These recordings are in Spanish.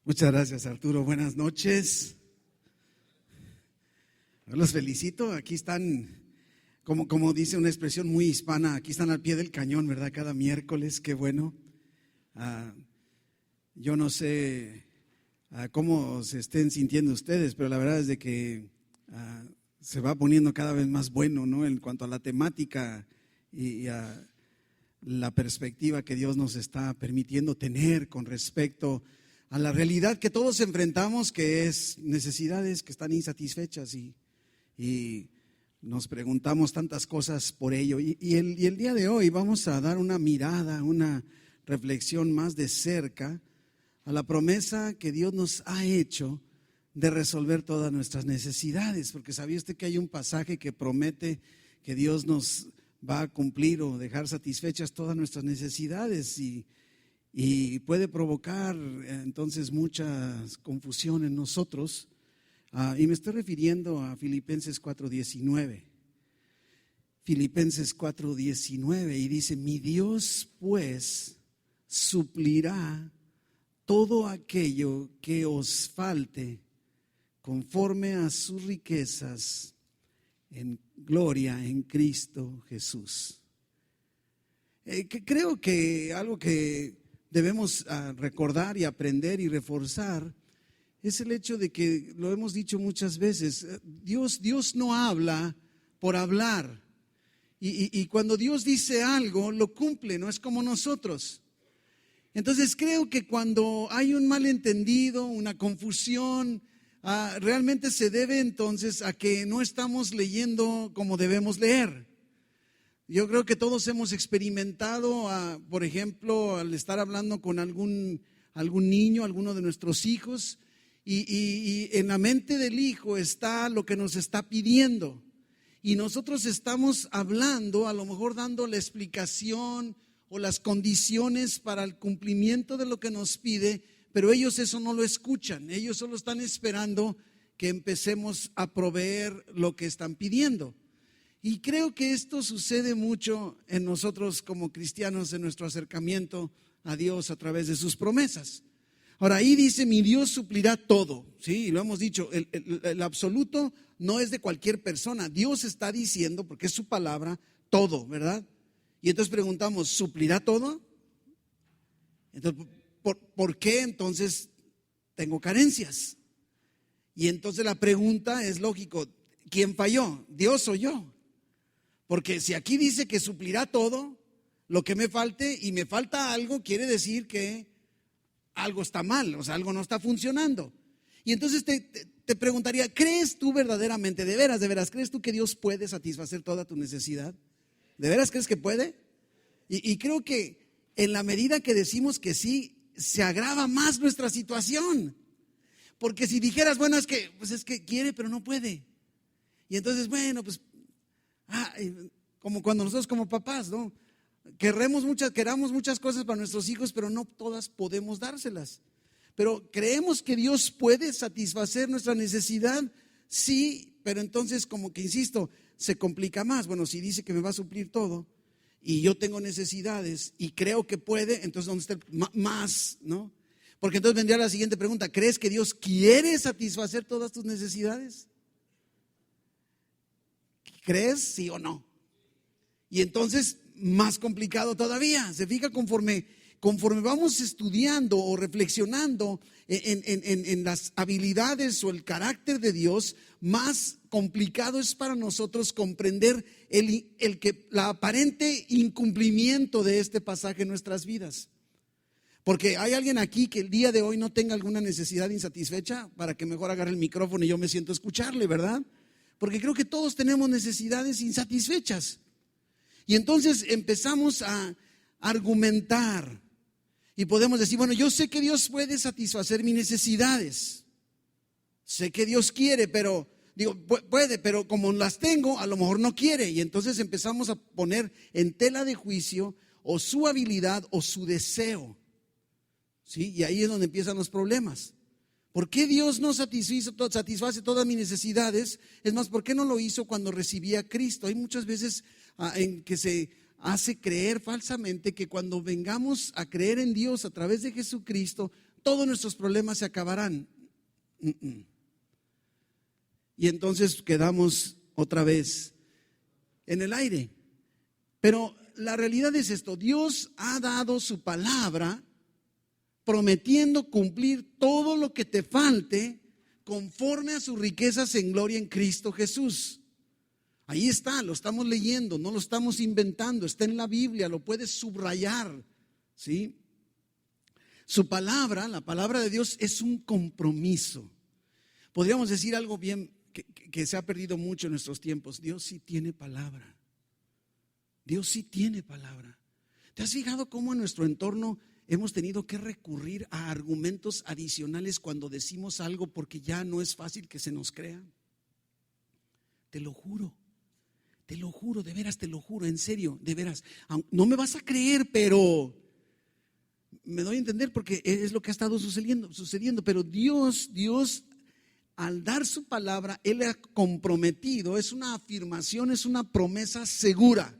Muchas gracias, Arturo. Buenas noches. Los felicito. Aquí están, como dice una expresión muy hispana, aquí están al pie del cañón, ¿verdad? Cada miércoles, qué bueno. Yo no sé cómo se estén sintiendo ustedes, pero la verdad es de que se va poniendo cada vez más bueno, ¿no? En cuanto a la temática y a la perspectiva que Dios nos está permitiendo tener con respecto a la realidad que todos enfrentamos, que es necesidades que están insatisfechas y nos preguntamos tantas cosas por ello. Y el día de hoy vamos a dar una mirada, una reflexión más de cerca a la promesa que Dios nos ha hecho de resolver todas nuestras necesidades, porque ¿sabía usted que hay un pasaje que promete que Dios nos va a cumplir o dejar satisfechas todas nuestras necesidades y puede provocar entonces mucha confusión en nosotros? Y me estoy refiriendo a Filipenses 4:19. Filipenses 4:19, y dice: mi Dios pues suplirá todo aquello que os falte conforme a sus riquezas en gloria en Cristo Jesús. Creo que algo que debemos recordar y aprender y reforzar es el hecho de que, lo hemos dicho muchas veces, Dios no habla por hablar. Y cuando Dios dice algo, lo cumple, no es como nosotros. Entonces creo que cuando hay un malentendido, una confusión, realmente se debe entonces a que no estamos leyendo como debemos leer. Yo creo que todos hemos experimentado, por ejemplo, al estar hablando con algún niño, alguno de nuestros hijos, y en la mente del hijo está lo que nos está pidiendo. Y nosotros estamos hablando, a lo mejor dando la explicación o las condiciones para el cumplimiento de lo que nos pide, pero ellos eso no lo escuchan. Ellos solo están esperando que empecemos a proveer lo que están pidiendo. Y creo que esto sucede mucho en nosotros como cristianos, en nuestro acercamiento a Dios a través de sus promesas. Ahora, ahí dice: mi Dios suplirá todo, ¿sí? Y lo hemos dicho, el absoluto no es de cualquier persona. Dios está diciendo, porque es su palabra, todo, ¿verdad? Y entonces preguntamos: ¿suplirá todo? Entonces, ¿por qué entonces tengo carencias? Y entonces la pregunta es lógico: ¿quién falló? ¿Dios o yo? Porque si aquí dice que suplirá todo lo que me falte y me falta algo, quiere decir que algo está mal, o sea, algo no está funcionando. Y entonces te preguntaría: ¿crees tú verdaderamente, de veras, crees tú que Dios puede satisfacer toda tu necesidad? ¿De veras crees que puede? Y creo que en la medida que decimos que sí, se agrava más nuestra situación. Porque si dijeras: bueno, es que quiere pero no puede. Y entonces, bueno, pues como cuando nosotros como papás, ¿no? Queramos muchas cosas para nuestros hijos, pero no todas podemos dárselas. Pero creemos que Dios puede satisfacer nuestra necesidad, sí, pero entonces, como que insisto, se complica más. Bueno, si dice que me va a suplir todo y yo tengo necesidades y creo que puede, entonces ¿dónde está el más, no? Porque entonces vendría la siguiente pregunta: ¿crees que Dios quiere satisfacer todas tus necesidades? ¿Crees sí o no? Y entonces más complicado todavía. Se fija, conforme vamos estudiando o reflexionando en las habilidades o el carácter de Dios, más complicado es para nosotros comprender la aparente incumplimiento de este pasaje en nuestras vidas. Porque hay alguien aquí que el día de hoy no tenga alguna necesidad insatisfecha, para que mejor agarre el micrófono y yo me siento a escucharle, ¿verdad? Porque creo que todos tenemos necesidades insatisfechas. Y entonces empezamos a argumentar y podemos decir: bueno, yo sé que Dios puede satisfacer mis necesidades. Sé que Dios quiere, pero puede, pero como las tengo, a lo mejor no quiere. Y entonces empezamos a poner en tela de juicio o su habilidad o su deseo. ¿Sí? Y ahí es donde empiezan los problemas. ¿Por qué Dios no satisface todas mis necesidades? Es más, ¿por qué no lo hizo cuando recibí a Cristo? Hay muchas veces en que se hace creer falsamente que cuando vengamos a creer en Dios a través de Jesucristo, todos nuestros problemas se acabarán. Y entonces quedamos otra vez en el aire. Pero la realidad es esto: Dios ha dado su palabra prometiendo cumplir todo lo que te falte conforme a sus riquezas en gloria en Cristo Jesús. Ahí está, lo estamos leyendo, no lo estamos inventando, está en la Biblia, lo puedes subrayar, ¿sí? Su palabra, la palabra de Dios, es un compromiso. Podríamos decir algo bien que se ha perdido mucho en nuestros tiempos: Dios sí tiene palabra. Dios sí tiene palabra. ¿Te has fijado cómo en nuestro entorno hemos tenido que recurrir a argumentos adicionales cuando decimos algo porque ya no es fácil que se nos crea? Te lo juro, de veras, te lo juro, en serio, de veras. No me vas a creer, pero me doy a entender porque es lo que ha estado sucediendo. Pero Dios, al dar su palabra, Él ha comprometido, es una afirmación, es una promesa segura.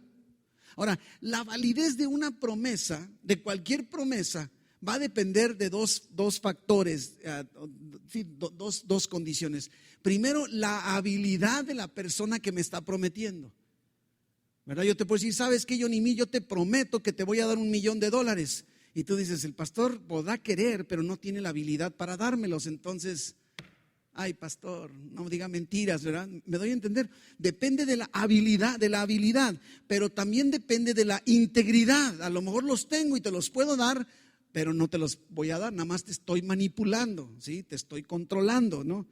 Ahora, la validez de una promesa, de cualquier promesa, va a depender de dos factores, dos condiciones. Primero, la habilidad de la persona que me está prometiendo, ¿verdad? Yo te puedo decir: ¿sabes qué, Johnny? Yo te prometo que te voy a dar $1,000,000. Y tú dices: el pastor podrá querer, pero no tiene la habilidad para dármelos. Entonces, ay, pastor, no diga mentiras, ¿verdad? Me doy a entender. Depende de la habilidad, pero también depende de la integridad. A lo mejor los tengo y te los puedo dar, pero no te los voy a dar, nada más te estoy manipulando, ¿sí? Te estoy controlando, ¿no?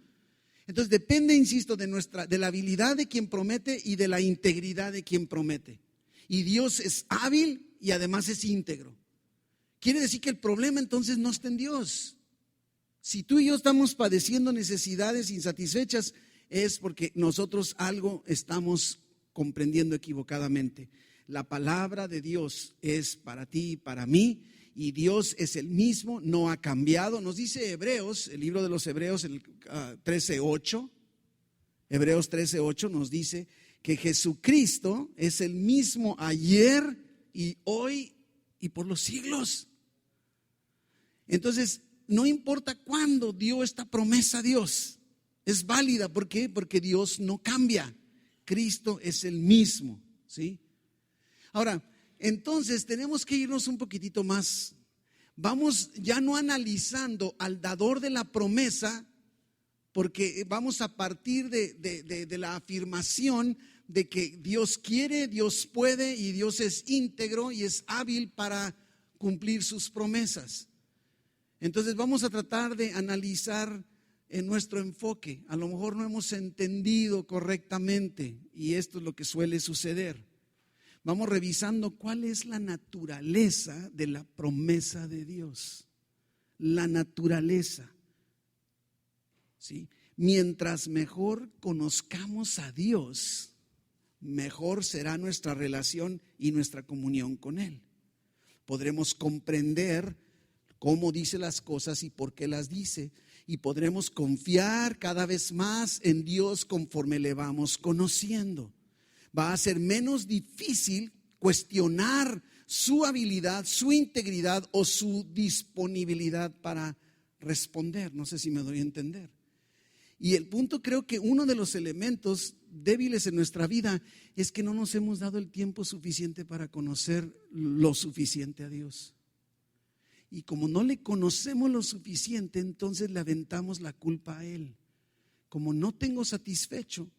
Entonces depende, insisto, de la habilidad de quien promete y de la integridad de quien promete. Y Dios es hábil y además es íntegro. Quiere decir que el problema entonces no está en Dios. Si tú y yo estamos padeciendo necesidades insatisfechas, es porque nosotros algo estamos comprendiendo equivocadamente. La palabra de Dios es para ti y para mí, y Dios es el mismo, no ha cambiado. Nos dice Hebreos, el libro de los Hebreos, el 13:8, Hebreos 13:8 nos dice que Jesucristo es el mismo ayer y hoy y por los siglos. Entonces, no importa cuándo dio esta promesa a Dios, es válida. ¿Por qué? Porque Dios no cambia. Cristo es el mismo, ¿sí? Ahora, entonces tenemos que irnos un poquitito más. Vamos ya no analizando al dador de la promesa, porque vamos a partir de la afirmación de que Dios quiere, Dios puede y Dios es íntegro y es hábil para cumplir sus promesas. Entonces vamos a tratar de analizar en nuestro enfoque. A lo mejor no hemos entendido correctamente y esto es lo que suele suceder. Vamos revisando cuál es la naturaleza de la promesa de Dios. La naturaleza, ¿sí? Mientras mejor conozcamos a Dios, mejor será nuestra relación y nuestra comunión con Él. Podremos comprender cómo dice las cosas y por qué las dice, y podremos confiar cada vez más en Dios conforme le vamos conociendo. Va a ser menos difícil cuestionar su habilidad, su integridad o su disponibilidad para responder. No sé si me doy a entender. Y el punto, creo que uno de los elementos débiles en nuestra vida es que no nos hemos dado el tiempo suficiente para conocer lo suficiente a Dios. Y como no le conocemos lo suficiente, entonces le aventamos la culpa a Él. Como no tengo satisfecho,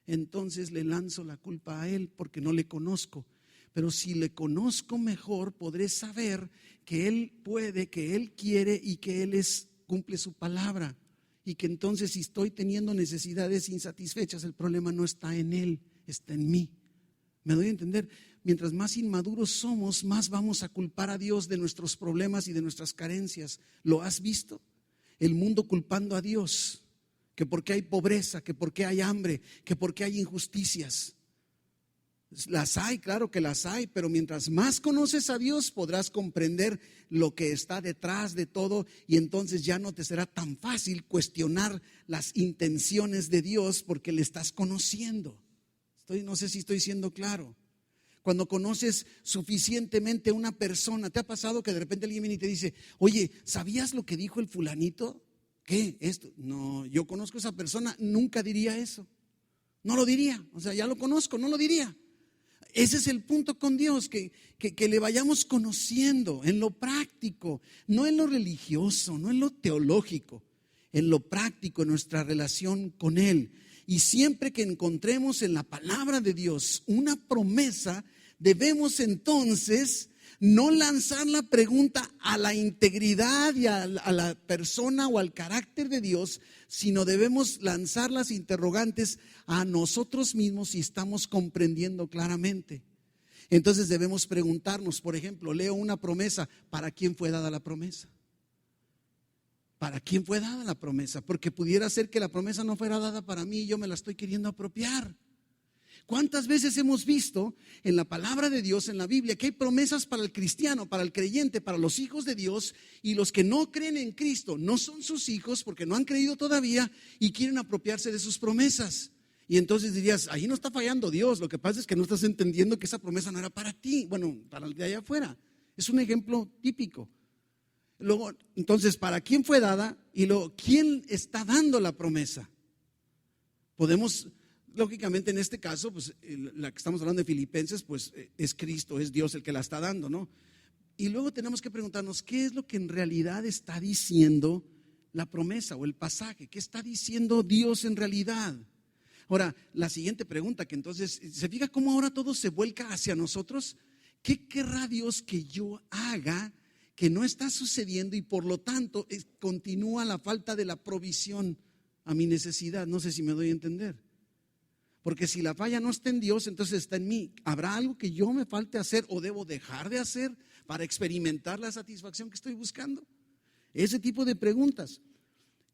entonces le lanzo la culpa a Él porque no le conozco. Pero si le conozco mejor, podré saber que Él puede, que Él quiere y que Él cumple su palabra. Y que entonces, si estoy teniendo necesidades insatisfechas, el problema no está en Él, está en mí. ¿Me doy a entender? Mientras más inmaduros somos, más vamos a culpar a Dios de nuestros problemas y de nuestras carencias. ¿Lo has visto? El mundo culpando a Dios, que porque hay pobreza, que porque hay hambre, que porque hay injusticias. Las hay, claro que las hay, pero mientras más conoces a Dios, podrás comprender lo que está detrás de todo, y entonces ya no te será tan fácil cuestionar las intenciones de Dios porque le estás conociendo. No sé si estoy siendo claro. cuando conoces suficientemente a una persona. ¿Te ha pasado que de repente alguien viene y te dice, oye, ¿sabías lo que dijo el fulanito? ¿Qué? Esto. No, yo conozco a esa persona, nunca diría eso. No lo diría, o sea, ya lo conozco, no lo diría. Ese es el punto con Dios, que le vayamos conociendo en lo práctico, no en lo religioso, no en lo teológico, en lo práctico, en nuestra relación con Él. Y siempre que encontremos en la palabra de Dios una promesa, debemos entonces no lanzar la pregunta a la integridad y a la persona o al carácter de Dios, sino debemos lanzar las interrogantes a nosotros mismos si estamos comprendiendo claramente. Entonces debemos preguntarnos, por ejemplo, leo una promesa, ¿para quién fue dada la promesa? ¿Para quién fue dada la promesa? Porque pudiera ser que la promesa no fuera dada para mí y yo me la estoy queriendo apropiar. ¿Cuántas veces hemos visto en la palabra de Dios, en la Biblia, que hay promesas para el cristiano, para el creyente, para los hijos de Dios, y los que no creen en Cristo no son sus hijos porque no han creído todavía y quieren apropiarse de sus promesas? Y entonces dirías, ahí no está fallando Dios, lo que pasa es que no estás entendiendo que esa promesa no era para ti, bueno, para el de allá afuera. Es un ejemplo típico. Luego, entonces, ¿para quién fue dada? Y luego, ¿quién está dando la promesa? Podemos, lógicamente en este caso, pues la que estamos hablando de Filipenses, pues es Cristo, es Dios el que la está dando, ¿no? Y luego tenemos que preguntarnos, ¿qué es lo que en realidad está diciendo la promesa o el pasaje? ¿Qué está diciendo Dios en realidad? Ahora, la siguiente pregunta, que entonces, ¿se fija cómo ahora todo se vuelca hacia nosotros? ¿Qué querrá Dios que yo haga que no está sucediendo y por lo tanto continúa la falta de la provisión a mi necesidad? No sé si me doy a entender. Porque si la falla no está en Dios, entonces está en mí. ¿Habrá algo que yo me falte hacer o debo dejar de hacer para experimentar la satisfacción que estoy buscando? Ese tipo de preguntas.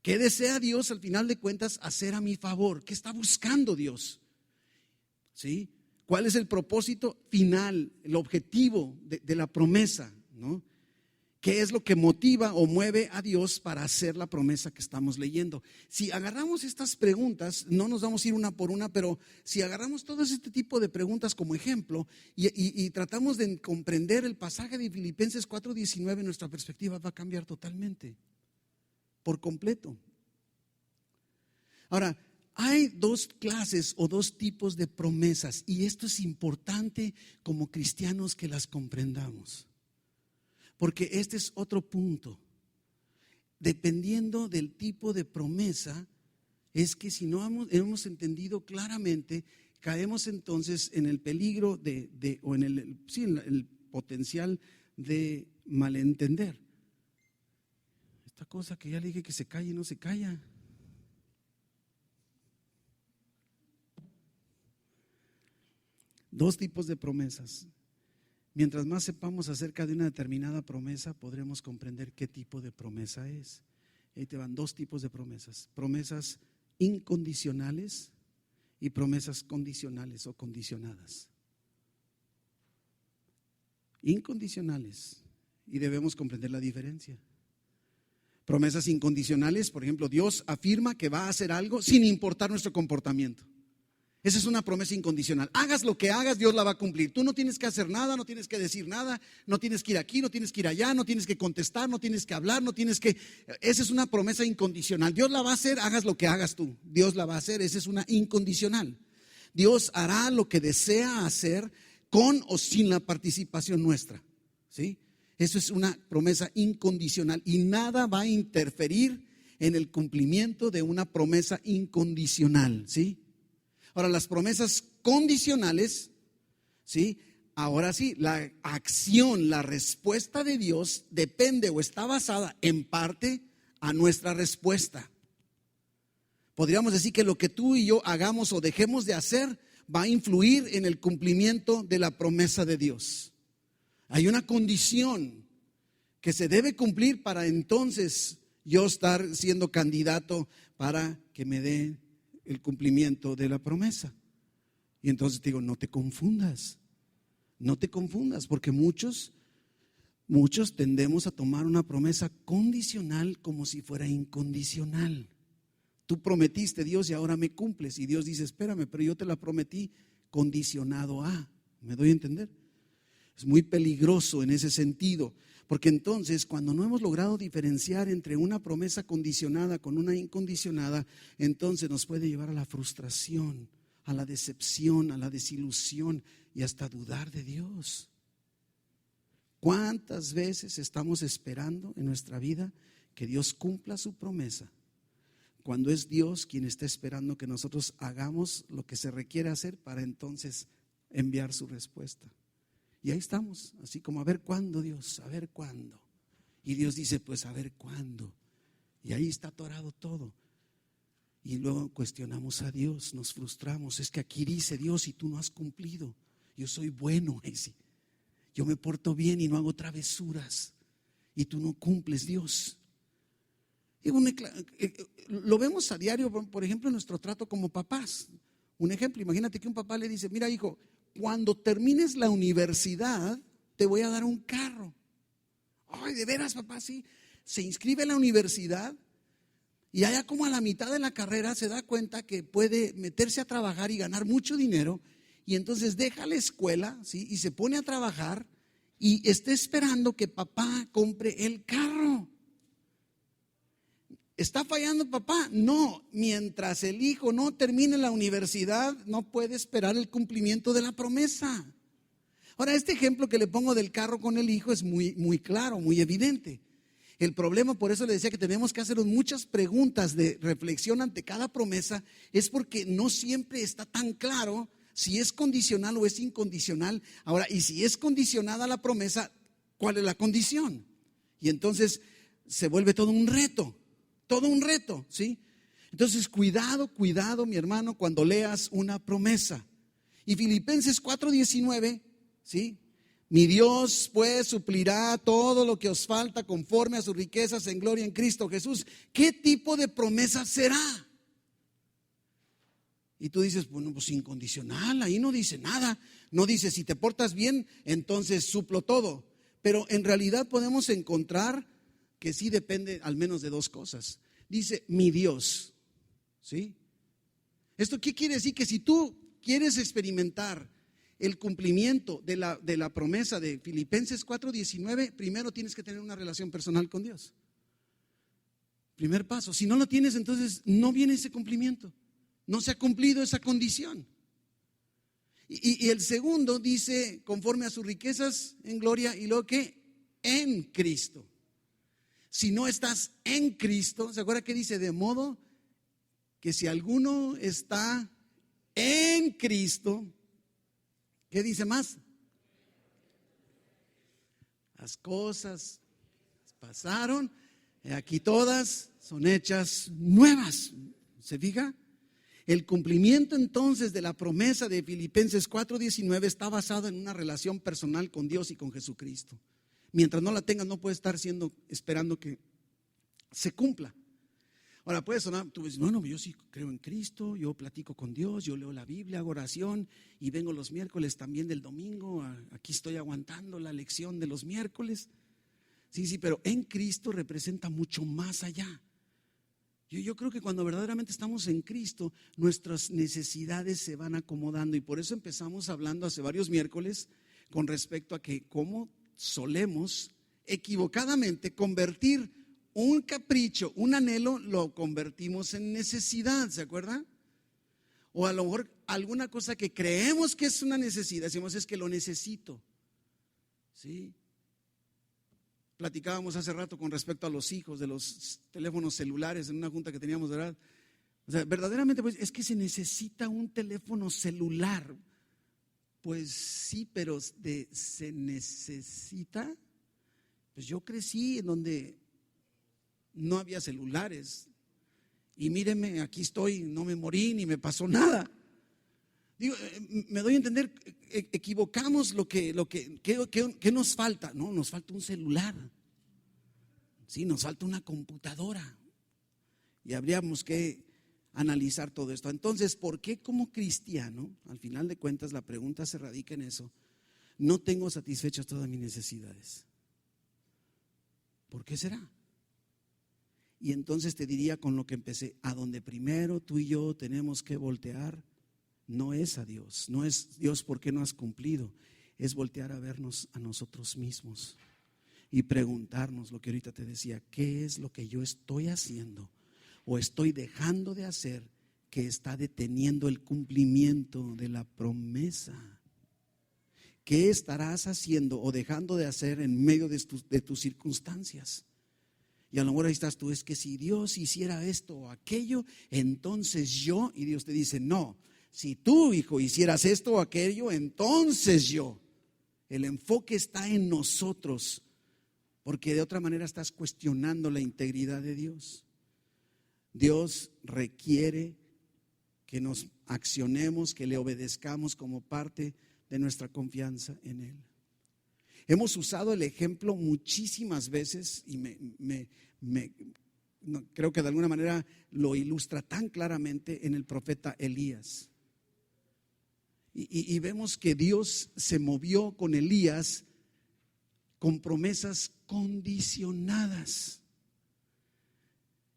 ¿Qué desea Dios al final de cuentas hacer a mi favor? ¿Qué está buscando Dios? ¿Sí? ¿Cuál es el propósito final, el objetivo de la promesa? ¿No? ¿Qué es lo que motiva o mueve a Dios para hacer la promesa que estamos leyendo? Si agarramos estas preguntas, no nos vamos a ir una por una, pero si agarramos todo este tipo de preguntas como ejemplo y tratamos de comprender el pasaje de Filipenses 4:19, nuestra perspectiva va a cambiar totalmente, por completo. Ahora, hay dos clases o dos tipos de promesas y esto es importante como cristianos que las comprendamos. Porque este es otro punto. Dependiendo del tipo de promesa, es que si no hemos entendido claramente, caemos entonces en el peligro o en el potencial de malentender. Esta cosa que ya le dije que se calle, no se calla. Dos tipos de promesas. Mientras más sepamos acerca de una determinada promesa, podremos comprender qué tipo de promesa es. Ahí te van dos tipos de promesas: promesas incondicionales y promesas condicionales o condicionadas. Incondicionales, y debemos comprender la diferencia. Promesas incondicionales, por ejemplo, Dios afirma que va a hacer algo sin importar nuestro comportamiento. Esa es una promesa incondicional. Hagas lo que hagas, Dios la va a cumplir. Tú no tienes que hacer nada, no tienes que decir nada, no tienes que ir aquí, no tienes que ir allá, no tienes que contestar, no tienes que hablar, no tienes que... Esa es una promesa incondicional. Dios la va a hacer, hagas lo que hagas tú. Dios la va a hacer, esa es una incondicional. Dios hará lo que desea hacer con o sin la participación nuestra. ¿Sí? Eso es una promesa incondicional y nada va a interferir en el cumplimiento de una promesa incondicional. ¿Sí? Ahora, las promesas condicionales, ¿sí? Ahora sí, la acción, la respuesta de Dios depende o está basada en parte a nuestra respuesta. Podríamos decir que lo que tú y yo hagamos o dejemos de hacer va a influir en el cumplimiento de la promesa de Dios. Hay una condición que se debe cumplir para entonces yo estar siendo candidato para que me dé el cumplimiento de la promesa. Y entonces te digo, no te confundas, porque muchos tendemos a tomar una promesa condicional como si fuera incondicional. Tú prometiste, Dios, y ahora me cumples. Y Dios dice, espérame, pero yo te la prometí condicionado a, ¿Me doy a entender? Es muy peligroso en ese sentido, porque entonces cuando no hemos logrado diferenciar entre una promesa condicionada con una incondicionada, entonces nos puede llevar a la frustración, a la decepción, a la desilusión y hasta dudar de Dios. ¿Cuántas veces estamos esperando en nuestra vida que Dios cumpla su promesa, cuando es Dios quien está esperando que nosotros hagamos lo que se requiere hacer para entonces enviar su respuesta? Y ahí estamos, así como a ver cuándo, Dios, a ver cuándo. Y Dios dice, pues a ver cuándo. Y ahí está atorado todo. Y luego cuestionamos a Dios, nos frustramos. Es que aquí dice Dios y tú no has cumplido. Yo soy bueno, yo me porto bien y no hago travesuras. Y tú no cumples, Dios. Y lo vemos a diario, por ejemplo, en nuestro trato como papás. Un ejemplo, imagínate que un papá le dice, mira hijo, cuando termines la universidad te voy a dar un carro. Ay, de veras papá, sí. Se inscribe en la universidad y allá como a la mitad de la carrera se da cuenta que puede meterse a trabajar y ganar mucho dinero, y entonces deja la escuela, ¿sí? Y se pone a trabajar y está esperando que papá compre el carro. ¿Está fallando papá? No, mientras el hijo no termine la universidad, no puede esperar el cumplimiento de la promesa. Ahora, este ejemplo que le pongo del carro con el hijo es muy claro, muy evidente. El problema, por eso le decía que tenemos que hacernos muchas preguntas de reflexión ante cada promesa, es porque no siempre está tan claro si es condicional o es incondicional. Ahora, y si es condicionada la promesa, ¿cuál es la condición? Y entonces se vuelve todo un reto, ¿sí? Entonces, cuidado, mi hermano, cuando leas una promesa. Y Filipenses 4:19, ¿sí? Mi Dios pues suplirá todo lo que os falta conforme a sus riquezas en gloria en Cristo Jesús. ¿Qué tipo de promesa será? Y tú dices, bueno, pues incondicional, ahí no dice nada. No dice, si te portas bien, entonces suplo todo. Pero en realidad podemos encontrar que sí depende al menos de dos cosas. Dice, mi Dios, ¿sí? ¿Esto qué quiere decir? Que si tú quieres experimentar el cumplimiento de la promesa de Filipenses 4:19, primero tienes que tener una relación personal con Dios. Primer paso. Si no lo tienes, entonces no viene ese cumplimiento. No se ha cumplido esa condición. Y el segundo dice, conforme a sus riquezas en gloria, y luego que en Cristo. Si no estás en Cristo, ¿se acuerda que dice? De modo que si alguno está en Cristo, ¿qué dice más? Las cosas pasaron, aquí todas son hechas nuevas. ¿Se fija? El cumplimiento entonces de la promesa de Filipenses 4:19 está basado en una relación personal con Dios y con Jesucristo. Mientras no la tengas, no puedes estar esperando que se cumpla. Ahora puede sonar, tú dices, no, yo sí creo en Cristo, yo platico con Dios, yo leo la Biblia, hago oración y vengo los miércoles también del domingo, aquí estoy aguantando la lección de los miércoles. Sí, pero en Cristo representa mucho más allá. Yo creo que cuando verdaderamente estamos en Cristo, nuestras necesidades se van acomodando, y por eso empezamos hablando hace varios miércoles con respecto a que cómo solemos equivocadamente convertir un capricho, un anhelo, lo convertimos en necesidad, ¿se acuerdan? O a lo mejor alguna cosa que creemos que es una necesidad, decimos es que lo necesito, ¿sí? Platicábamos hace rato con respecto a los hijos de los teléfonos celulares en una junta que teníamos, ¿verdad? O sea, verdaderamente pues es que se necesita un teléfono celular. Pues sí, pero se necesita. Pues yo crecí en donde no había celulares. Y míreme, aquí estoy, no me morí ni me pasó nada. Digo, me doy a entender, equivocamos ¿qué nos falta? No, nos falta un celular. Sí, nos falta una computadora. Y habríamos que analizar todo esto. Entonces, ¿por qué como cristiano, al final de cuentas la pregunta se radica en eso, no tengo satisfechas todas mis necesidades? ¿Por qué será? Y entonces te diría con lo que empecé, a donde primero tú y yo tenemos que voltear no es a Dios, no es Dios, ¿por qué no has cumplido? Es voltear a vernos a nosotros mismos y preguntarnos lo que ahorita te decía, ¿qué es lo que yo estoy haciendo o estoy dejando de hacer que está deteniendo el cumplimiento de la promesa? ¿Qué estarás haciendo o dejando de hacer en medio de tus circunstancias? Y a lo mejor ahí estás tú, es que si Dios hiciera esto o aquello, entonces yo, y Dios te dice, no, si tú, hijo, hicieras esto o aquello, entonces yo. El enfoque está en nosotros, porque de otra manera estás cuestionando la integridad de Dios. Dios requiere que nos accionemos, que le obedezcamos como parte de nuestra confianza en Él. Hemos usado el ejemplo muchísimas veces y creo que de alguna manera lo ilustra tan claramente en el profeta Elías. Y vemos que Dios se movió con Elías con promesas condicionadas.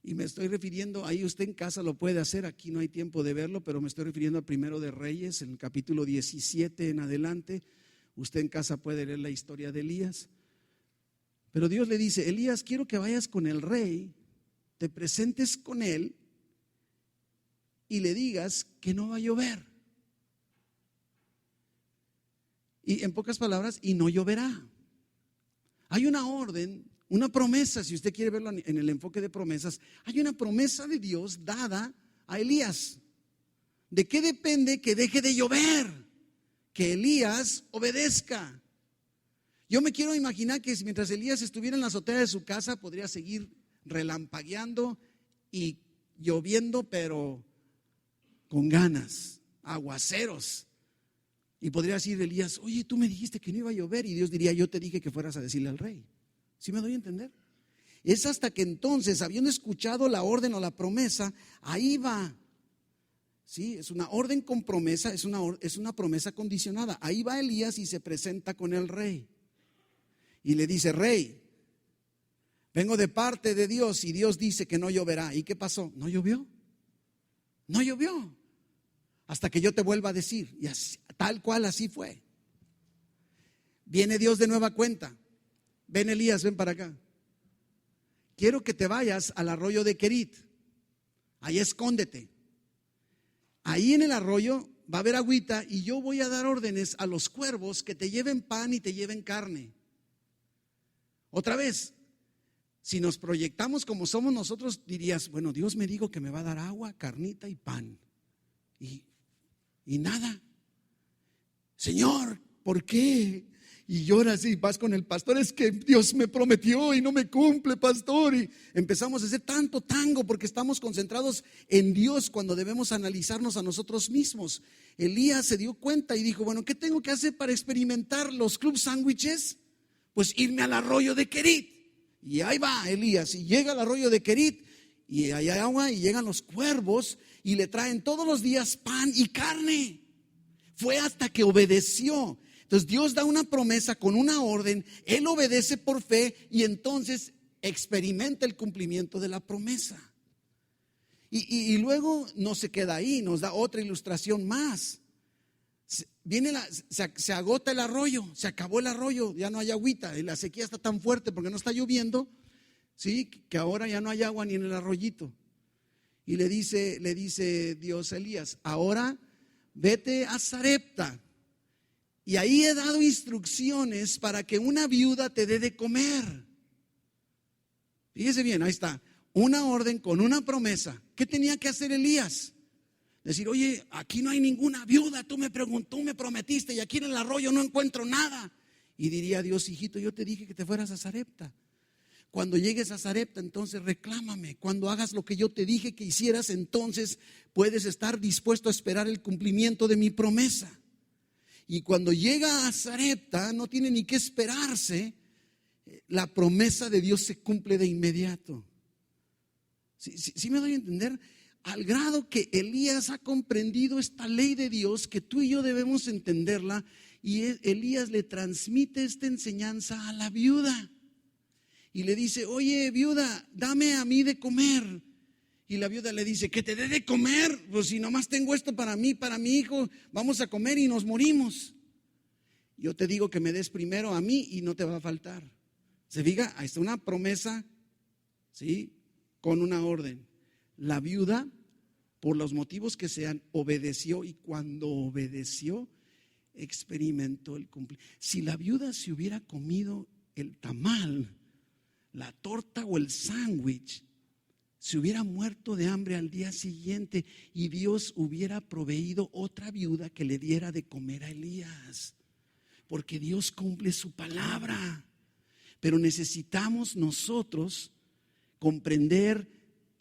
Y me estoy refiriendo, ahí usted en casa lo puede hacer, aquí no hay tiempo de verlo, pero me estoy refiriendo al Primero de Reyes, en el capítulo 17 en adelante. Usted en casa puede leer la historia de Elías. Pero Dios le dice, Elías, quiero que vayas con el rey, te presentes con él y le digas que no va a llover. Y en pocas palabras, y no lloverá. Hay una orden, una promesa, si usted quiere verlo en el enfoque de promesas, hay una promesa de Dios dada a Elías. ¿De qué depende que deje de llover? Que Elías obedezca. Yo me quiero imaginar que mientras Elías estuviera en la azotea de su casa, podría seguir relampagueando y lloviendo, pero con ganas, aguaceros. Y podría decir Elías, oye, tú me dijiste que no iba a llover, y Dios diría, yo te dije que fueras a decirle al rey. ¿Sí me doy a entender? Es hasta que entonces, habiendo escuchado la orden o la promesa, ahí va. Sí, es una orden con promesa, es una promesa condicionada. Ahí va Elías y se presenta con el rey. Y le dice, rey, vengo de parte de Dios y Dios dice que no lloverá. ¿Y qué pasó? No llovió. No llovió. Hasta que yo te vuelva a decir. Y así, tal cual así fue. Viene Dios de nueva cuenta. Ven Elías, ven para acá. Quiero que te vayas al arroyo de Querit. Ahí escóndete. Ahí en el arroyo va a haber agüita y yo voy a dar órdenes a los cuervos que te lleven pan y te lleven carne. Otra vez, si nos proyectamos como somos nosotros, dirías, bueno, Dios me dijo que me va a dar agua, carnita y pan. Y nada. Señor, ¿por qué? Y lloras y vas con el pastor, es que Dios me prometió y no me cumple, pastor. Y empezamos a hacer tanto tango porque estamos concentrados en Dios cuando debemos analizarnos a nosotros mismos. Elías se dio cuenta y dijo, bueno, ¿qué tengo que hacer para experimentar los club sándwiches? Pues irme al arroyo de Querit. Y ahí va Elías y llega al arroyo de Querit y ahí hay agua y llegan los cuervos y le traen todos los días pan y carne. Fue hasta que obedeció. Entonces Dios da una promesa con una orden, él obedece por fe y entonces experimenta el cumplimiento de la promesa. Y luego no se queda ahí, nos da otra ilustración más. Se agota el arroyo, se acabó el arroyo, ya no hay agüita, y la sequía está tan fuerte porque no está lloviendo, ¿sí? Que ahora ya no hay agua ni en el arroyito. Y le dice Dios a Elías, ahora vete a Sarepta. Y ahí he dado instrucciones para que una viuda te dé de comer. Fíjese bien, ahí está. Una orden con una promesa. ¿Qué tenía que hacer Elías? Decir, oye, aquí no hay ninguna viuda. Tú me prometiste y aquí en el arroyo no encuentro nada. Y diría Dios, hijito, yo te dije que te fueras a Sarepta. Cuando llegues a Sarepta, entonces reclámame. Cuando hagas lo que yo te dije que hicieras, entonces puedes estar dispuesto a esperar el cumplimiento de mi promesa. Y cuando llega a Sarepta, no tiene ni que esperarse, la promesa de Dios se cumple de inmediato. ¿Sí me doy a entender? Al grado que Elías ha comprendido esta ley de Dios, que tú y yo debemos entenderla, y Elías le transmite esta enseñanza a la viuda. Y le dice, oye viuda, dame a mí de comer. Y la viuda le dice, que te dé de comer. Pues si nomás tengo esto para mí, para mi hijo, vamos a comer y nos morimos. Yo te digo que me des primero a mí y no te va a faltar. Se fija, ahí está una promesa, ¿sí? Con una orden. La viuda, por los motivos que sean, obedeció, y cuando obedeció, experimentó el cumplimiento. Si la viuda se hubiera comido el tamal, la torta o el sándwich, se hubiera muerto de hambre al día siguiente, y Dios hubiera proveído otra viuda que le diera de comer a Elías, porque Dios cumple su palabra. Pero necesitamos nosotros comprender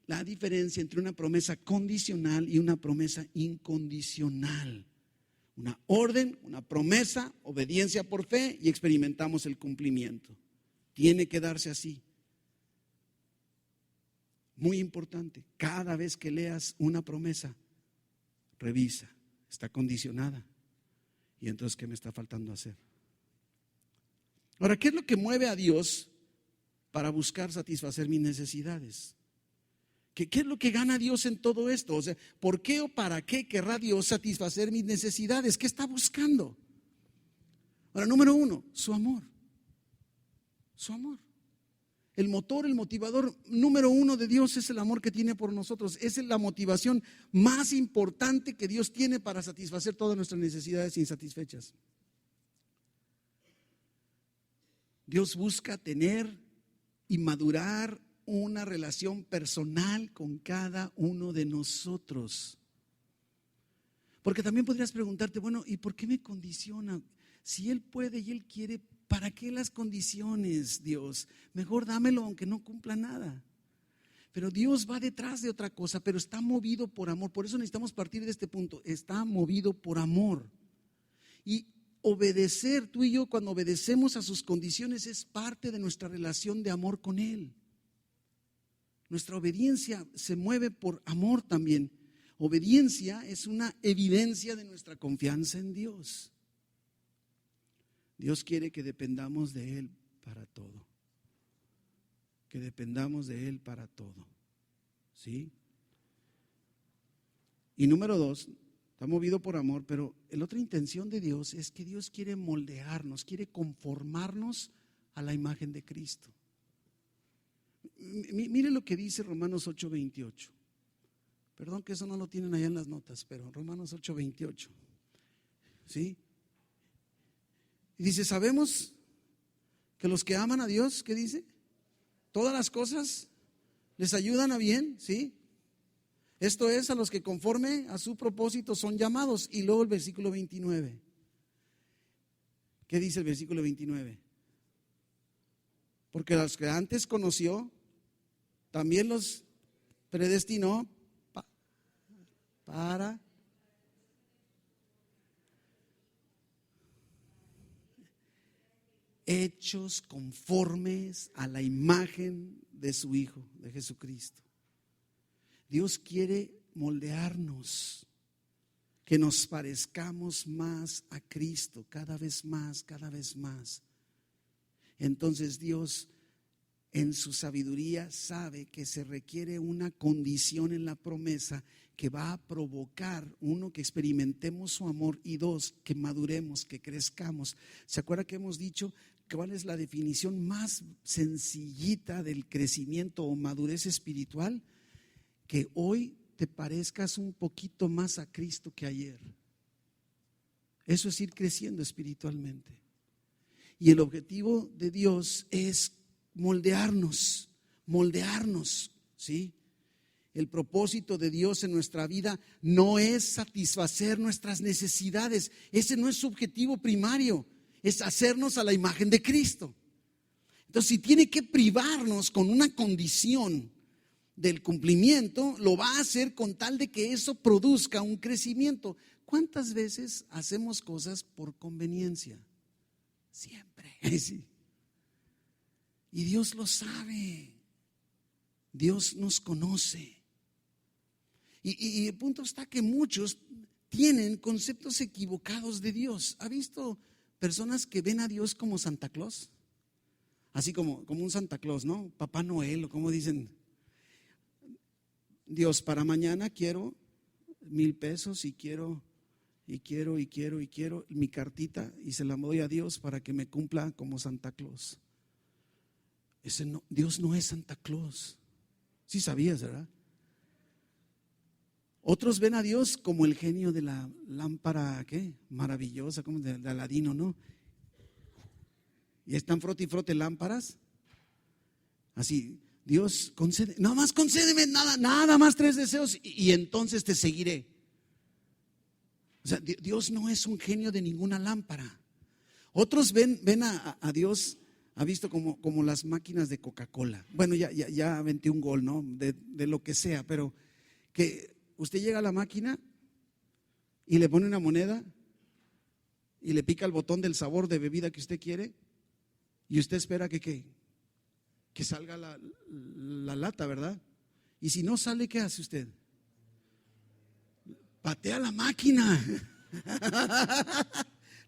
la diferencia entre una promesa condicional y una promesa incondicional. Una orden, una promesa, obediencia por fe, y experimentamos el cumplimiento. Tiene que darse así. Muy importante, cada vez que leas una promesa, revisa, ¿está condicionada? Y entonces, ¿qué me está faltando hacer? Ahora, ¿qué es lo que mueve a Dios para buscar satisfacer mis necesidades? ¿Qué es lo que gana Dios en todo esto? O sea, ¿por qué o para qué querrá Dios satisfacer mis necesidades? ¿Qué está buscando? Ahora, número uno, su amor. Su amor. El motor, el motivador número uno de Dios es el amor que tiene por nosotros. Esa es la motivación más importante que Dios tiene para satisfacer todas nuestras necesidades insatisfechas. Dios busca tener y madurar una relación personal con cada uno de nosotros. Porque también podrías preguntarte, bueno, ¿y por qué me condiciona? Si Él puede y Él quiere, ¿para qué las condiciones, Dios? Mejor dámelo aunque no cumpla nada. Pero Dios va detrás de otra cosa, pero está movido por amor. Por eso necesitamos partir de este punto. Está movido por amor. Y obedecer, tú y yo, cuando obedecemos a sus condiciones, es parte de nuestra relación de amor con Él. Nuestra obediencia se mueve por amor también. Obediencia es una evidencia de nuestra confianza en Dios. Dios quiere que dependamos de Él para todo. Que dependamos de Él para todo. ¿Sí? Y número dos, está movido por amor, pero la otra intención de Dios es que Dios quiere moldearnos, quiere conformarnos a la imagen de Cristo. Mire lo que dice Romanos 8:28. Perdón que eso no lo tienen allá en las notas, pero Romanos 8:28. ¿Sí? Y dice, sabemos que los que aman a Dios, ¿qué dice? Todas las cosas les ayudan a bien, ¿sí? Esto es, a los que conforme a su propósito son llamados. Y luego el versículo 29. ¿Qué dice el versículo 29? Porque los que antes conoció, también los predestinó para hechos conformes a la imagen de su Hijo, de Jesucristo. Dios quiere moldearnos, que nos parezcamos más a Cristo, cada vez más, cada vez más. Entonces Dios, en su sabiduría, sabe que se requiere una condición en la promesa que va a provocar, uno, que experimentemos su amor, y dos, que maduremos, que crezcamos. ¿Se acuerda que hemos dicho cuál es la definición más sencillita del crecimiento o madurez espiritual? Que hoy te parezcas un poquito más a Cristo que ayer. Eso es ir creciendo espiritualmente. Y el objetivo de Dios es moldearnos, ¿sí? El propósito de Dios en nuestra vida no es satisfacer nuestras necesidades. Ese no es su objetivo primario, es hacernos a la imagen de Cristo. Entonces, si tiene que privarnos con una condición del cumplimiento, lo va a hacer con tal de que eso produzca un crecimiento. ¿Cuántas veces hacemos cosas por conveniencia? Siempre. Sí. Y Dios lo sabe. Dios nos conoce. Y el punto está que muchos tienen conceptos equivocados de Dios. ¿Ha visto personas que ven a Dios como Santa Claus? Así como un Santa Claus, ¿no? Papá Noel, o como dicen. Dios, para mañana quiero 1,000 pesos y quiero mi cartita y se la doy a Dios para que me cumpla como Santa Claus. Dios no es Santa Claus. Sí sabías, ¿verdad? Otros ven a Dios como el genio de la lámpara, ¿qué? Maravillosa, como de Aladino, ¿no? Y están frote y frote lámparas. Así, Dios, concede, nada más concédeme, nada más 3 deseos y entonces te seguiré. O sea, Dios no es un genio de ninguna lámpara. Otros ven a Dios, ha visto como las máquinas de Coca-Cola. Bueno, ya aventé un gol, ¿no? De lo que sea, pero que usted llega a la máquina y le pone una moneda y le pica el botón del sabor de bebida que usted quiere y usted espera que salga la lata, ¿verdad? Y si no sale, ¿qué hace usted? Patea la máquina.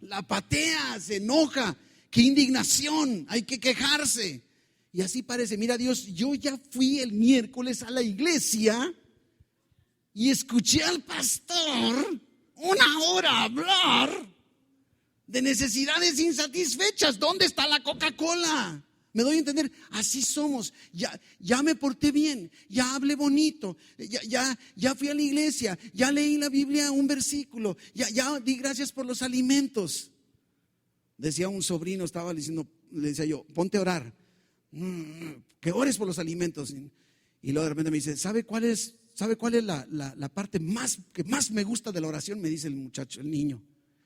La patea, se enoja. ¡Qué indignación! Hay que quejarse. Y así parece. Mira, Dios, yo ya fui el miércoles a la iglesia y escuché al pastor 1 hora hablar de necesidades insatisfechas. ¿Dónde está la Coca-Cola? Me doy a entender, así somos. Ya me porté bien, ya hablé bonito, ya fui a la iglesia, ya leí la Biblia un versículo, ya di gracias por los alimentos. Decía un sobrino, le decía yo, ponte a orar, que ores por los alimentos. Y luego de repente me dice, ¿sabe cuál es la parte que más me gusta de la oración? Me dice el muchacho, el niño.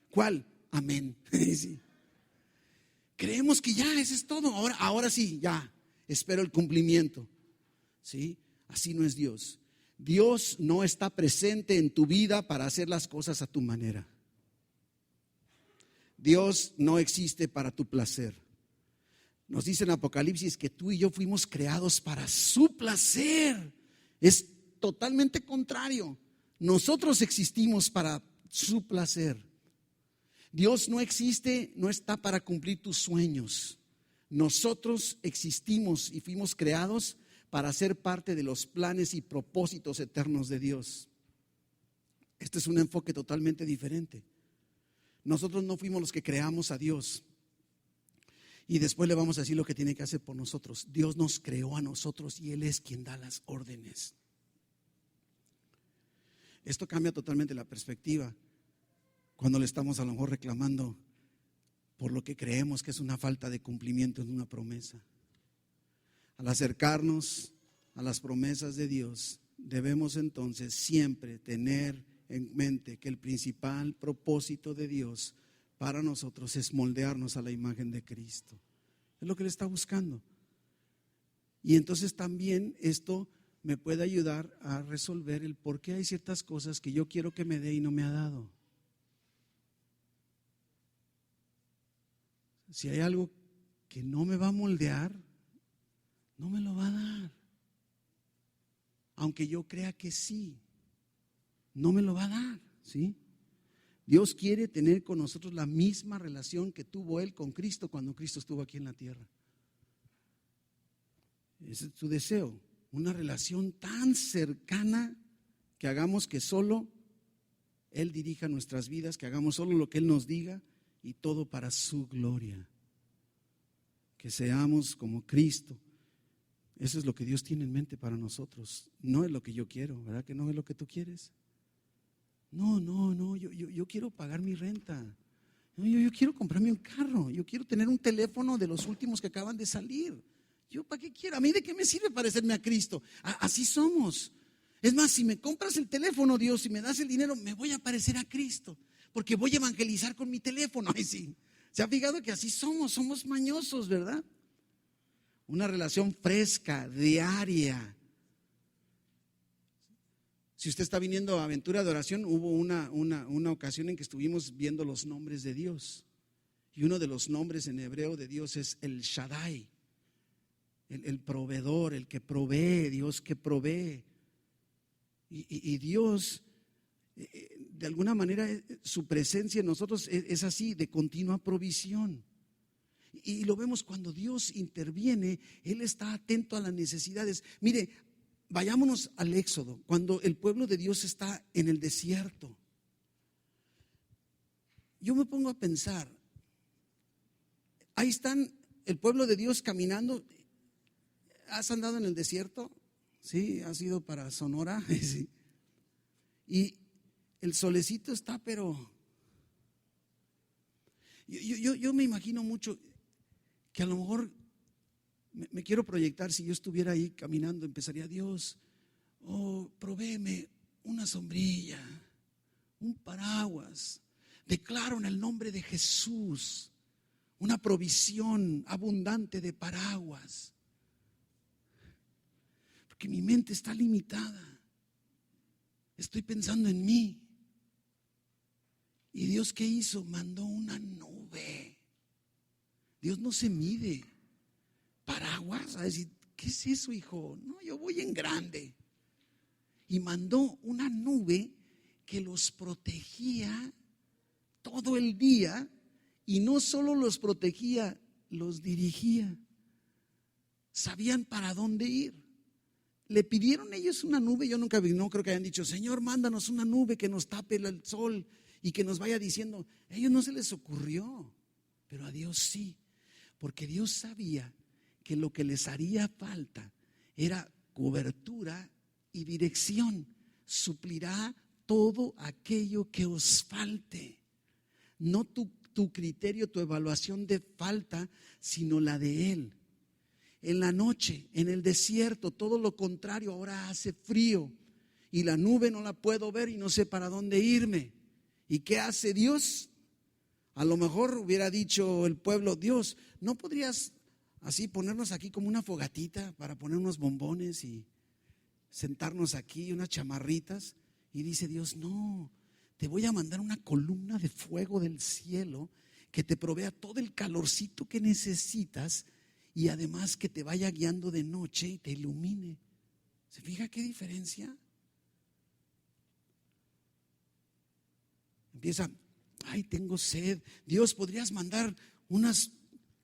¿Cuál? Amén. Sí. Creemos que ya, eso es todo. Ahora sí, ya, espero el cumplimiento. ¿Sí? Así no es Dios. Dios no está presente en tu vida para hacer las cosas a tu manera. Dios no existe para tu placer. Nos dice en Apocalipsis que tú y yo fuimos creados para su placer. Es totalmente contrario. Nosotros existimos para su placer. Dios no existe, no está para cumplir tus sueños. Nosotros existimos y fuimos creados para ser parte de los planes y propósitos eternos de Dios. Este es un enfoque totalmente diferente. Nosotros no fuimos los que creamos a Dios y después le vamos a decir lo que tiene que hacer por nosotros. Dios nos creó a nosotros y Él es quien da las órdenes. Esto cambia totalmente la perspectiva cuando le estamos a lo mejor reclamando por lo que creemos que es una falta de cumplimiento de una promesa. Al acercarnos a las promesas de Dios, debemos entonces siempre tener en mente que el principal propósito de Dios para nosotros es moldearnos a la imagen de Cristo. Es lo que Él está buscando. Y entonces también esto me puede ayudar a resolver el por qué hay ciertas cosas que yo quiero que me dé y no me ha dado. Si hay algo que no me va a moldear, no me lo va a dar. Aunque yo crea que sí, no me lo va a dar, ¿sí? Dios quiere tener con nosotros la misma relación que tuvo Él con Cristo cuando Cristo estuvo aquí en la tierra. Ese es su deseo, una relación tan cercana que hagamos que solo Él dirija nuestras vidas, que hagamos solo lo que Él nos diga y todo para su gloria. Que seamos como Cristo. Eso es lo que Dios tiene en mente para nosotros. No es lo que yo quiero, ¿verdad que no es lo que tú quieres? No, yo quiero pagar mi renta. No, yo quiero comprarme un carro. Yo quiero tener un teléfono de los últimos que acaban de salir. ¿Yo para qué quiero? ¿A mí de qué me sirve parecerme a Cristo? Así somos. Es más, si me compras el teléfono, Dios, si me das el dinero, me voy a parecer a Cristo, porque voy a evangelizar con mi teléfono. Ay, sí. ¿Se ha fijado que así somos mañosos, verdad? Una relación fresca, diaria. Si usted está viniendo a Aventura de Oración, hubo una ocasión en que estuvimos viendo los nombres de Dios. Y uno de los nombres en hebreo de Dios es el Shaddai, el proveedor, el que provee, Dios que provee. Y Dios, de alguna manera, su presencia en nosotros es así, de continua provisión. Y lo vemos cuando Dios interviene, Él está atento a las necesidades. Mire, vayámonos al Éxodo, cuando el pueblo de Dios está en el desierto. Yo me pongo a pensar, ahí están el pueblo de Dios caminando. ¿Has andado en el desierto? Sí, has ido para Sonora. Sí. Y el solecito está, pero yo me imagino mucho que a lo mejor me quiero proyectar, si yo estuviera ahí caminando, empezaría: Dios, provéeme una sombrilla, un paraguas. Declaro en el nombre de Jesús una provisión abundante de paraguas, porque mi mente está limitada. Estoy pensando en mí. ¿Y Dios qué hizo? Mandó una nube. Dios no se mide. Paraguas, a decir, ¿qué es eso, hijo? No, yo voy en grande. Y mandó una nube que los protegía todo el día, y no solo los protegía, los dirigía. Sabían para dónde ir. Le pidieron ellos una nube. Yo nunca vi, no creo que hayan dicho: Señor, mándanos una nube que nos tape el sol y que nos vaya diciendo. A ellos no se les ocurrió, pero a Dios sí, porque Dios sabía que lo que les haría falta era cobertura y dirección. Suplirá todo aquello que os falte. No tu criterio, tu evaluación de falta, sino la de Él. En la noche, en el desierto, todo lo contrario, ahora hace frío y la nube no la puedo ver y no sé para dónde irme. ¿Y qué hace Dios? A lo mejor hubiera dicho el pueblo: Dios, ¿no podrías así ponernos aquí como una fogatita para poner unos bombones y sentarnos aquí, unas chamarritas? Y dice Dios: no, te voy a mandar una columna de fuego del cielo que te provea todo el calorcito que necesitas, y además que te vaya guiando de noche y te ilumine. ¿Se fija qué diferencia? Empieza: ay, tengo sed. Dios, ¿podrías mandar unas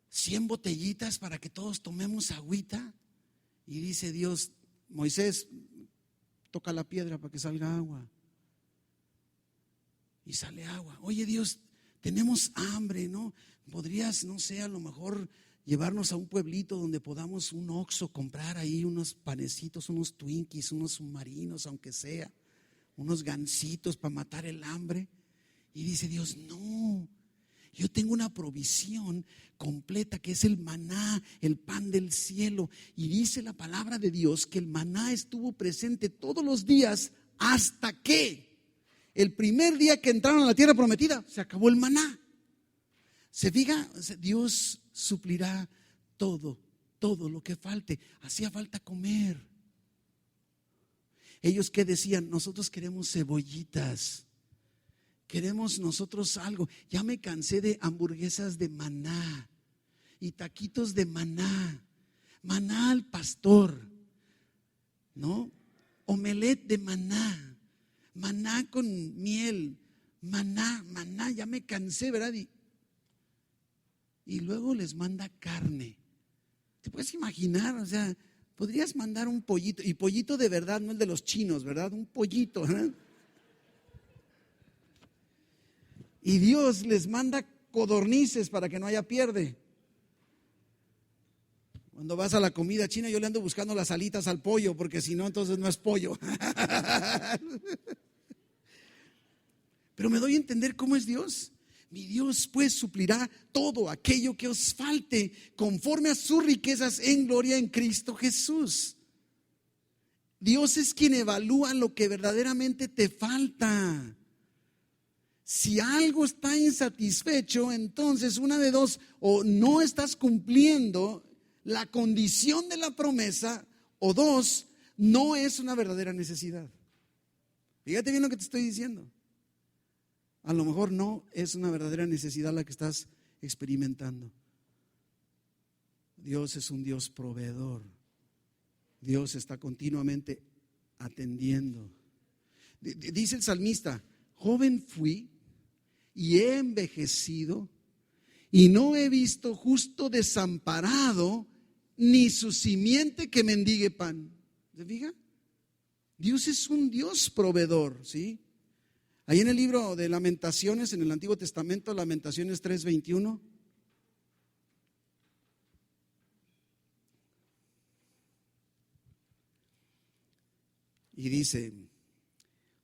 100 botellitas para que todos tomemos agüita? Y dice Dios: Moisés, toca la piedra para que salga agua. Y sale agua. Oye, Dios, tenemos hambre, ¿no? ¿Podrías, no sé, a lo mejor llevarnos a un pueblito donde podamos un Oxxo, comprar ahí unos panecitos, unos Twinkies, unos submarinos, aunque sea, unos gansitos para matar el hambre? Y dice Dios: no, yo tengo una provisión completa que es el maná, el pan del cielo. Y dice la palabra de Dios que el maná estuvo presente todos los días hasta que el primer día que entraron a la tierra prometida se acabó el maná. ¿Se fija? Dios suplirá todo lo que falte. Hacía falta comer. Ellos que decían: nosotros queremos cebollitas, queremos nosotros algo. Ya me cansé de hamburguesas de maná y taquitos de maná, maná al pastor, ¿no? Omelette de maná, maná con miel, maná, ya me cansé, ¿verdad? Y luego les manda carne. ¿Te puedes imaginar? O sea, podrías mandar un pollito, y pollito de verdad, no el de los chinos, ¿verdad? Un pollito, ¿verdad? Y Dios les manda codornices para que no haya pierde. Cuando vas a la comida china, yo le ando buscando las alitas al pollo, porque si no, entonces no es pollo. Pero me doy a entender cómo es Dios. Mi Dios pues suplirá todo aquello que os falte conforme a sus riquezas en gloria en Cristo Jesús. Dios es quien evalúa lo que verdaderamente te falta. Si algo está insatisfecho, entonces una de dos: o no estás cumpliendo la condición de la promesa, o dos, no es una verdadera necesidad. Fíjate bien lo que te estoy diciendo. A lo mejor no es una verdadera necesidad la que estás experimentando. Dios es un Dios proveedor. Dios está continuamente atendiendo. Dice el salmista: joven fui y he envejecido, y no he visto justo desamparado, ni su simiente que mendigue pan. ¿Se fija? Dios es un Dios proveedor, ¿sí? Ahí en el libro de Lamentaciones, en el Antiguo Testamento, Lamentaciones 3:21. Y dice,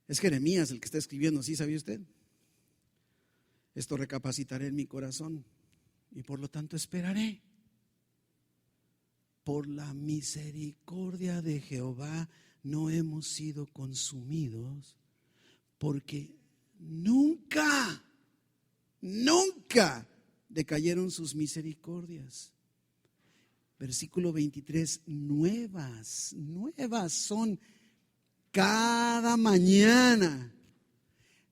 es Jeremías el que está escribiendo, ¿sí sabía usted? Esto recapacitaré en mi corazón y por lo tanto esperaré. Por la misericordia de Jehová no hemos sido consumidos, porque nunca decayeron sus misericordias. Versículo 23, nuevas son cada mañana.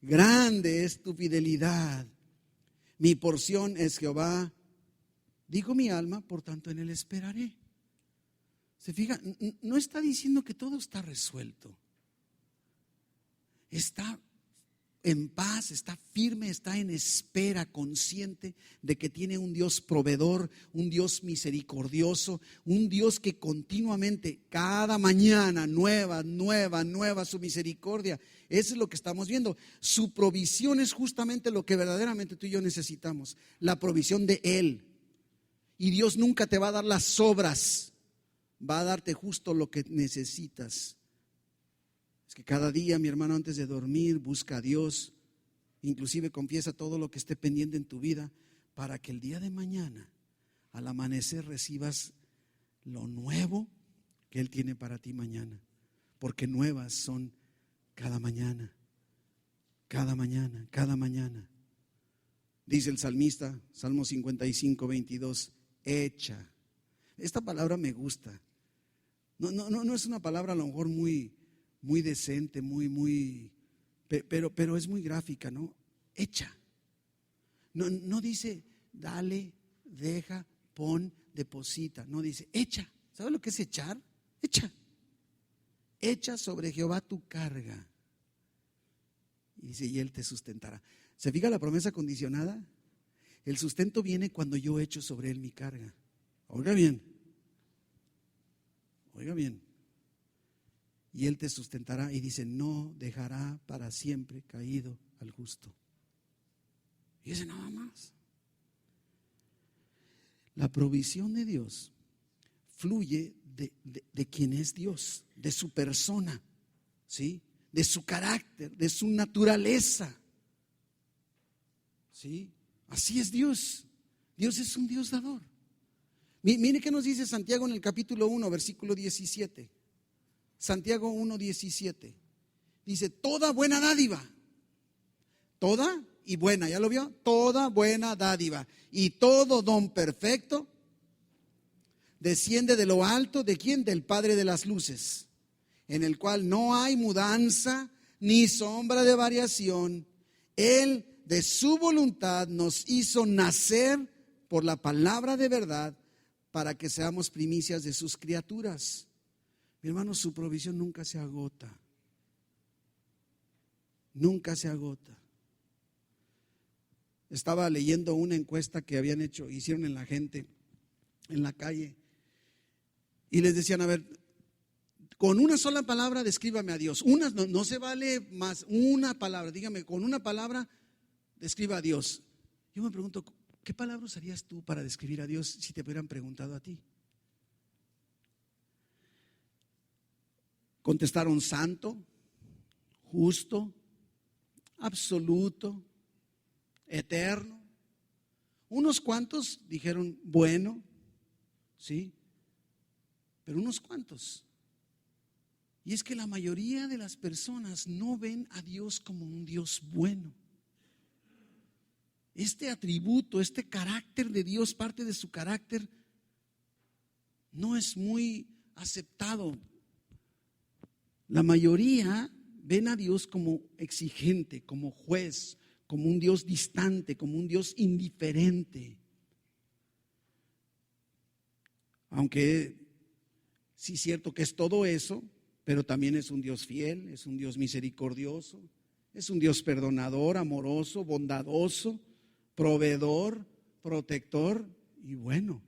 Grande es tu fidelidad. Mi porción es Jehová. Dijo mi alma, por tanto en él esperaré. Se fija, no está diciendo que todo está resuelto. Está en paz, está firme, está en espera, consciente de que tiene un Dios proveedor, un Dios misericordioso, un Dios que continuamente, cada mañana, nueva su misericordia. Eso es lo que estamos viendo. Su provisión es justamente lo que verdaderamente tú y yo necesitamos, la provisión de Él. Y Dios nunca te va a dar las sobras, va a darte justo lo que necesitas. Es que cada día, mi hermano, antes de dormir, busca a Dios, inclusive confiesa todo lo que esté pendiente en tu vida, para que el día de mañana, al amanecer, recibas lo nuevo que Él tiene para ti mañana, porque nuevas son cada mañana, cada mañana, cada mañana. Dice el salmista, Salmo 55:22, hecha. Esta palabra me gusta. No es una palabra a lo mejor muy decente, pero es muy gráfica, ¿no? Hecha. No dice dale, deja, pon, deposita. No dice echa. ¿Sabe lo que es echar? Echa. Echa sobre Jehová tu carga. Y dice, y Él te sustentará. ¿Se fija la promesa condicionada? El sustento viene cuando yo echo sobre Él mi carga. Oiga bien. Y Él te sustentará, y dice, no dejará para siempre caído al justo. Y dice, nada más. La provisión de Dios fluye de quien es Dios, de su persona, ¿sí? De su carácter, de su naturaleza, ¿sí? Así es Dios. Dios es un Dios dador. Mire qué nos dice Santiago en el capítulo 1, versículo 17. Santiago 1:17. Dice, toda buena dádiva, toda y buena, ¿ya lo vio? Toda buena dádiva y todo don perfecto desciende de lo alto, ¿de quién? Del Padre de las luces, en el cual no hay mudanza ni sombra de variación. Él de su voluntad nos hizo nacer por la palabra de verdad, para que seamos primicias de sus criaturas. Mi hermano, su provisión nunca se agota. Nunca se agota. Estaba leyendo una encuesta que hicieron en la gente, en la calle, y les decían, a ver, con una sola palabra descríbame a Dios. No se vale más, una palabra, dígame, con una palabra describa a Dios. Yo me pregunto, ¿qué palabra usarías tú para describir a Dios si te hubieran preguntado a ti? Contestaron santo, justo, absoluto, eterno. Unos cuantos dijeron bueno, ¿sí? Pero unos cuantos. Y es que la mayoría de las personas no ven a Dios como un Dios bueno. Este atributo, este carácter de Dios, parte de su carácter, no es muy aceptado. La mayoría ven a Dios como exigente, como juez, como un Dios distante, como un Dios indiferente. Aunque sí es cierto que es todo eso, pero también es un Dios fiel, es un Dios misericordioso, es un Dios perdonador, amoroso, bondadoso, proveedor, protector y bueno.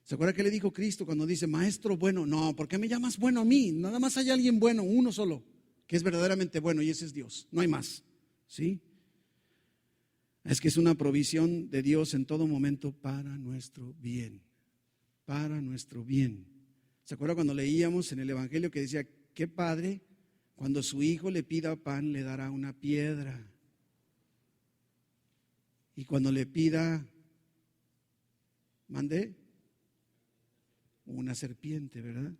¿Se acuerda que le dijo Cristo cuando dice, maestro bueno? No, ¿por qué me llamas bueno a mí? Nada más hay alguien bueno, uno solo, que es verdaderamente bueno, y ese es Dios, no hay más. ¿Sí? Es que es una provisión de Dios en todo momento para nuestro bien, para nuestro bien. ¿Se acuerda cuando leíamos en el Evangelio que decía, qué padre, cuando su hijo le pida pan le dará una piedra? Y cuando le pida, mande una serpiente, ¿verdad?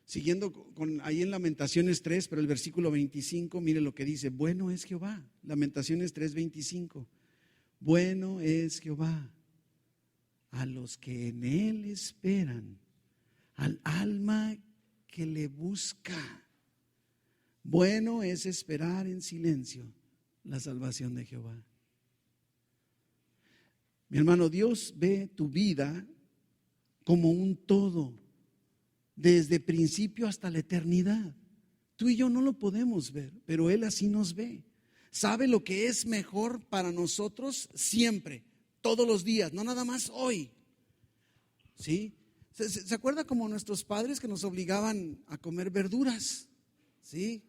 Siguiendo con ahí en Lamentaciones 3, pero el versículo 25, mire lo que dice, bueno es Jehová. Lamentaciones 3:25, bueno es Jehová a los que en él esperan, al alma que le busca. Bueno es esperar en silencio la salvación de Jehová. Mi hermano, Dios ve tu vida como un todo, desde principio hasta la eternidad. Tú y yo no lo podemos ver, pero Él así nos ve. Sabe lo que es mejor para nosotros siempre, todos los días, no nada más hoy. ¿Sí? ¿Se acuerda como nuestros padres que nos obligaban a comer verduras? ¿Sí?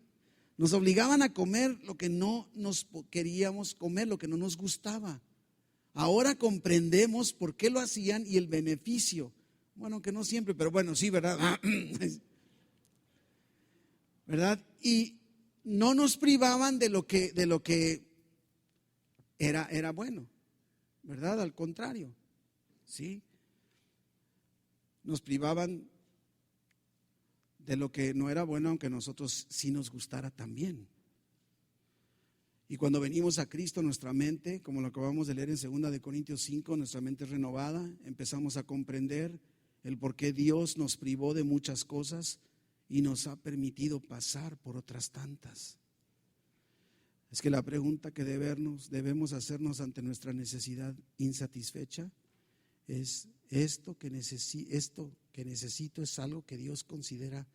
Nos obligaban a comer lo que no nos queríamos comer, lo que no nos gustaba. Ahora comprendemos por qué lo hacían y el beneficio. Bueno, que no siempre, pero bueno, sí, ¿verdad? ¿Verdad? Y no nos privaban de lo que era bueno, ¿verdad? Al contrario, ¿sí? Nos privaban de lo que no era bueno, aunque a nosotros sí nos gustara también. Y cuando venimos a Cristo, nuestra mente, como lo acabamos de leer en 2 de Corintios 5, nuestra mente es renovada, empezamos a comprender el por qué Dios nos privó de muchas cosas y nos ha permitido pasar por otras tantas. Es que la pregunta que debemos hacernos ante nuestra necesidad insatisfecha es, ¿esto que necesito es algo que Dios considera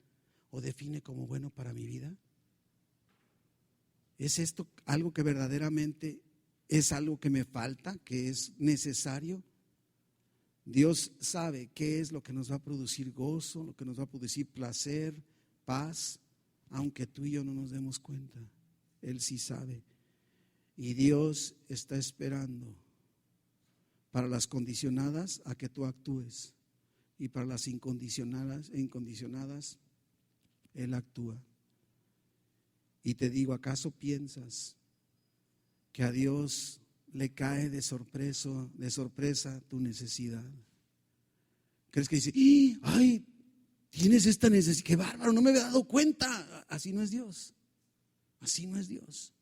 o define como bueno para mi vida? ¿Es esto algo que verdaderamente es algo que me falta, que es necesario? Dios sabe qué es lo que nos va a producir gozo, lo que nos va a producir placer, paz, aunque tú y yo no nos demos cuenta. Él sí sabe. Y Dios está esperando para las condicionadas a que tú actúes, y para las incondicionadas Él actúa. Y te digo, ¿acaso piensas que a Dios le cae de sorpresa tu necesidad? ¿Crees que dice, ay, tienes esta necesidad, qué bárbaro, no me había dado cuenta? Así no es Dios, así no es Dios.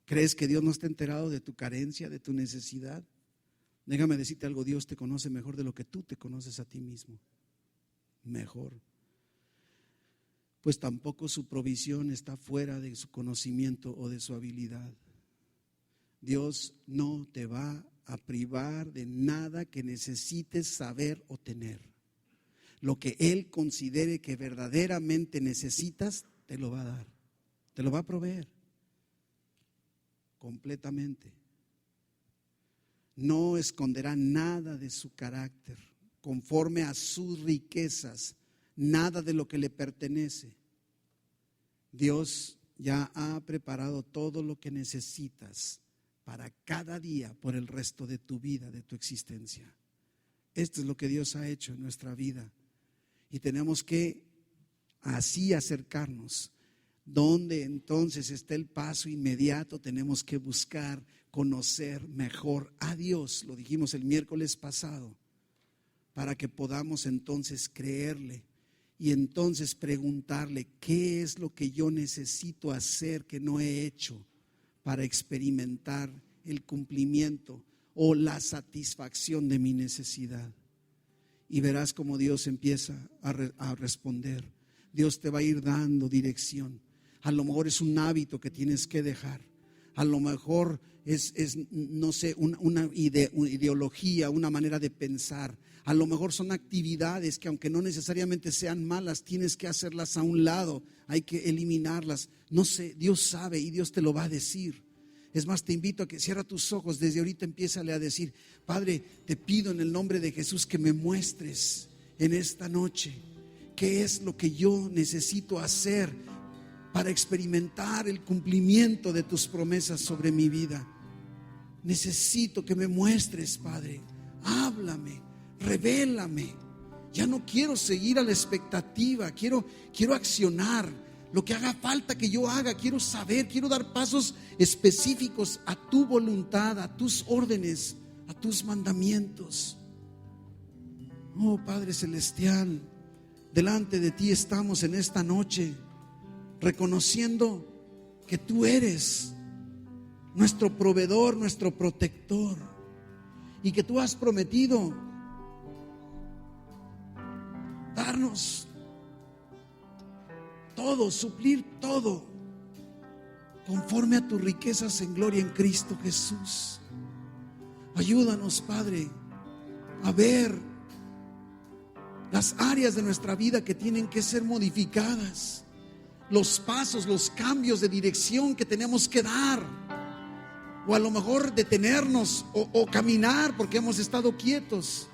¿Crees que Dios no está enterado de tu carencia, de tu necesidad? Déjame decirte algo, Dios te conoce mejor de lo que tú te conoces a ti mismo, mejor. Pues tampoco su provisión está fuera de su conocimiento o de su habilidad. Dios no te va a privar de nada que necesites saber o tener. Lo que Él considere que verdaderamente necesitas, te lo va a dar, te lo va a proveer completamente. No esconderá nada de su carácter, conforme a sus riquezas, nada de lo que le pertenece. Dios ya ha preparado todo lo que necesitas para cada día por el resto de tu vida, de tu existencia. Esto es lo que Dios ha hecho en nuestra vida y tenemos que así acercarnos. ¿Dónde entonces está el paso inmediato? Tenemos que buscar conocer mejor a Dios, lo dijimos el miércoles pasado, para que podamos entonces creerle y entonces preguntarle qué es lo que yo necesito hacer que no he hecho para experimentar el cumplimiento o la satisfacción de mi necesidad. Y verás cómo Dios empieza a responder. Dios te va a ir dando dirección. A lo mejor es un hábito que tienes que dejar. A lo mejor es no sé, una ideología, una manera de pensar. A lo mejor son actividades que aunque no necesariamente sean malas, tienes que hacerlas a un lado, hay que eliminarlas. No sé, Dios sabe y Dios te lo va a decir. Es más, te invito a que cierra tus ojos. Desde ahorita empiézale a decir: Padre, te pido en el nombre de Jesús que me muestres en esta noche qué es lo que yo necesito hacer para experimentar el cumplimiento de tus promesas sobre mi vida. Necesito que me muestres, Padre. Háblame, revélame. Ya no quiero seguir a la expectativa, quiero accionar. Lo que haga falta que yo haga, quiero saber, quiero dar pasos específicos a tu voluntad, a tus órdenes, a tus mandamientos. Oh Padre Celestial, delante de ti estamos en esta noche, reconociendo que tú eres nuestro proveedor, nuestro protector, y que tú has prometido darnos todo, suplir todo, conforme a tus riquezas en gloria en Cristo Jesús. Ayúdanos, Padre, a ver las áreas de nuestra vida que tienen que ser modificadas, los pasos, los cambios de dirección que tenemos que dar, o a lo mejor detenernos o caminar porque hemos estado quietos.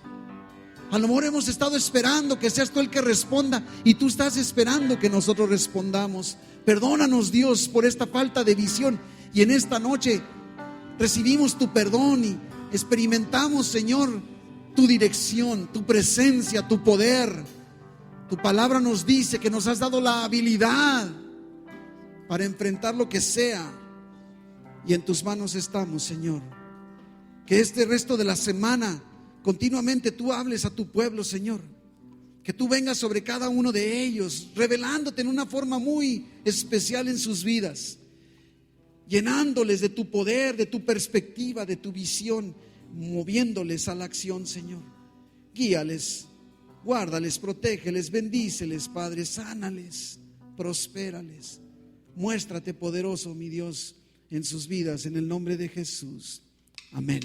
A lo mejor hemos estado esperando que seas tú el que responda y tú estás esperando que nosotros respondamos. Perdónanos, Dios, por esta falta de visión, y en esta noche recibimos tu perdón y experimentamos, Señor, tu dirección, tu presencia, tu poder. Tu palabra nos dice que nos has dado la habilidad para enfrentar lo que sea, y en tus manos estamos, Señor. Que este resto de la semana continuamente tú hables a tu pueblo, Señor. Que tú vengas sobre cada uno de ellos, revelándote en una forma muy especial en sus vidas, llenándoles de tu poder, de tu perspectiva, de tu visión, moviéndoles a la acción, Señor. Guíales, guárdales, protégeles, bendíceles, Padre, sánales, prospérales. Muéstrate poderoso, mi Dios, en sus vidas, en el nombre de Jesús. Amén.